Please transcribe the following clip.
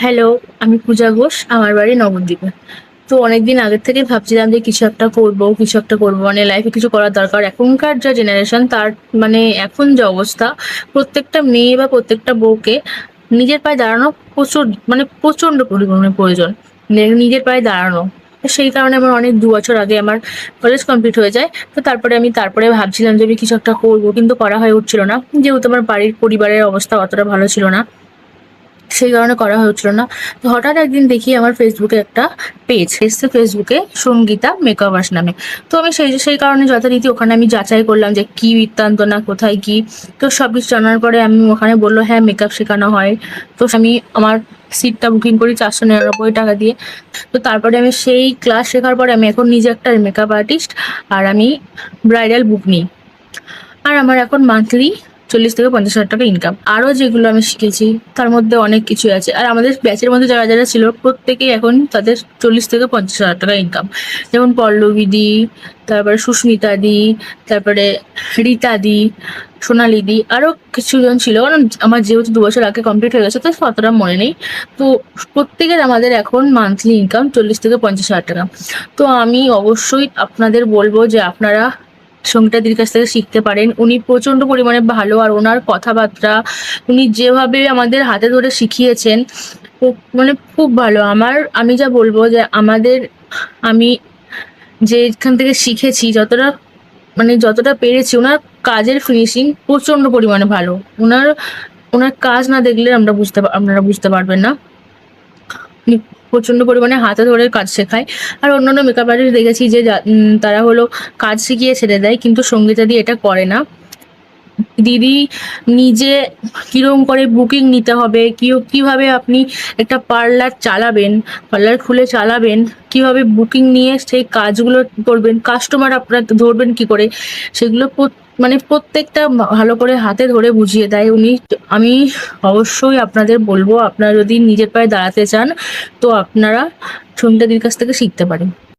Hello, আমি পূজা ঘোষ। আমার বাড়ি নবদ্বীপে। তো অনেকদিন আগের থেকেই ভাবছিলাম যে কিছু একটা করবো। মানে লাইফে কিছু করার দরকার। এখনকার যা জেনারেশন তার মানে এখন যে অবস্থা, প্রত্যেকটা মেয়ে বা প্রত্যেকটা বউকে নিজের পায়ে দাঁড়ানো প্রচন্ড পরিমাণে প্রয়োজন। নিজের পায়ে দাঁড়ানো। তো সেই কারণে আমার অনেক ২ বছর আগে আমার কলেজ কমপ্লিট হয়ে যায়। তো তারপরে ভাবছিলাম যে আমি কিছু একটা করবো, কিন্তু করা হয়ে উঠছিল না। যেহেতু আমার পরিবারের অবস্থা অতটা ভালো ছিল না। সেই কারণে করা হচ্ছিল না। তো হঠাৎ একদিন দেখি আমার ফেসবুকে একটা পেজ এসছে, ফেসবুকে সঙ্গীতা মেকওভার্স নামে। তো আমি সেই কারণে যথারীতি ওখানে আমি যাচাই করলাম যে কি বৃত্তান্ত না কোথায় কি। তো সবকিছু জানার পরে আমি ওখানে বললো হ্যাঁ মেকআপ শেখানো হয়। তো আমি আমার সিটটা বুকিং করি 499 টাকা দিয়ে। তো তারপরে আমি সেই ক্লাস শেখার পরে আমি এখন নিজে একটা মেকআপ আর্টিস্ট। আর আমি ব্রাইডাল বুক নিই। আর আমার এখন মান্থলি 40 থেকে 50 হাজার টাকা ইনকাম। আরও যেগুলো আমি শিখেছি তার মধ্যে অনেক কিছু আছে। আর আমাদের ব্যাচের মধ্যে যারা যারা ছিল প্রত্যেকেই এখন তাদের 40 থেকে 50 হাজার টাকা ইনকাম। যেমন পল্লবী দি, তারপরে সুস্মিতা দি, তারপরে রীতা দি, সোনালি দি, আরও কিছুজন ছিল। কারণ আমার যেহেতু 2 বছর আগে কমপ্লিট হয়ে গেছে তো অতটা মনে নেই। তো প্রত্যেকের আমাদের এখন মান্থলি ইনকাম 40 থেকে 50 হাজার টাকা। তো আমি অবশ্যই আপনাদের বলবো যে আপনারা সঙ্গীতাদির কাছ থেকে শিখতে পারেন। উনি প্রচন্ড পরিমাণে ভালো। আর ওনার কথাবার্তা, উনি যেভাবে আমাদের হাতে ধরে শিখিয়েছেন মানে খুব ভালো। আমি যা বলবো যে আমি যেখান থেকে শিখেছি যতটা পেরেছি, ওনার কাজের ফিনিশিং প্রচন্ড পরিমাণে ভালো। ওনার ওনার কাজ না দেখলে আপনারা বুঝতে পারবেন না। উনি প্রচন্ড পরিমাণে হাতে ধরে কাজ শেখায়। আর অন্যান্য মেকআপ আর্টিস্ট দেখেছি যে তারা হলো কাজ শিখিয়ে ছেড়ে দেয়, কিন্তু সঙ্গীতা দি এটা করে না। দিদি নিজে কিরকম করে বুকিং নিতে হবে, কিভাবে আপনি একটা পার্লার খুলে চালাবেন, কিভাবে বুকিং নিয়ে সেই কাজগুলো করবেন, কাস্টমার আপনার ধরবেন কি করে, সেগুলো মানে প্রত্যেকটা ভালো করে হাতে ধরে বুঝিয়ে দেয় উনি। আমি অবশ্যই আপনাদের বলবো, আপনারা যদি নিজের পায়ে দাঁড়াতে চান তো আপনারা সঙ্গীতাদির কাছ থেকে শিখতে পারেন।